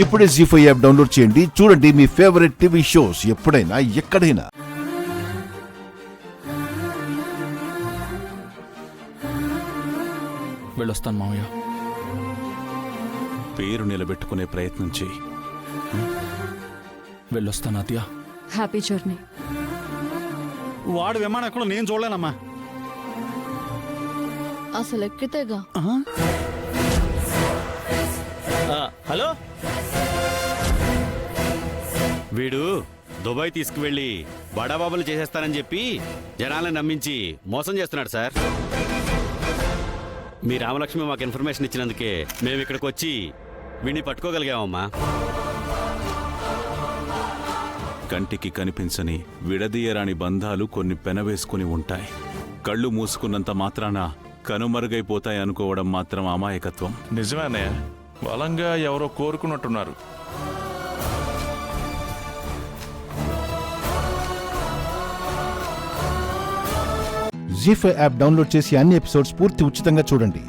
ఇప్పుడే జీ5 app download చేయండి. చూడండి మీ ఫేవరెట్ టీవీ షోస్ ఎప్పుడైనా ఎక్కడైనా. వెళ్ళొస్తాను మామయ్య. పేరు నిలబెట్టుకునే ప్రయత్నం చేయి. వెళ్ళొస్తాను అత్య. Happy journey. వాడు విమానం ఎక్కడో నేను చూడలేనమ్మా. అసలు ఎక్కితేగా. హలో, వీడు దుబాయ్ తీసుకువెళ్ళి బడాబాబులు చేసేస్తానని చెప్పి జనాలను నమ్మించి మోసం చేస్తున్నాడు సార్. మీ రామలక్ష్మి మాకు ఇన్ఫర్మేషన్ ఇచ్చినందుకే మేము ఇక్కడికి వచ్చి వీడిని పట్టుకోగలిగామమ్మా. కంటికి కనిపించని విడదీయరాని బంధాలు కొన్ని పెనవేసుకుని ఉంటాయి. కళ్ళు మూసుకున్నంత మాత్రాన కనుమరుగైపోతాయి అనుకోవడం మాత్రం అమాయకత్వం. నిజమేనే, బలంగా ఎవరో కోరుకున్నట్టున్నారు. జీ5 యాప్ డౌన్లోడ్ చేసి అన్ని ఎపిసోడ్స్ పూర్తి ఉచితంగా చూడండి.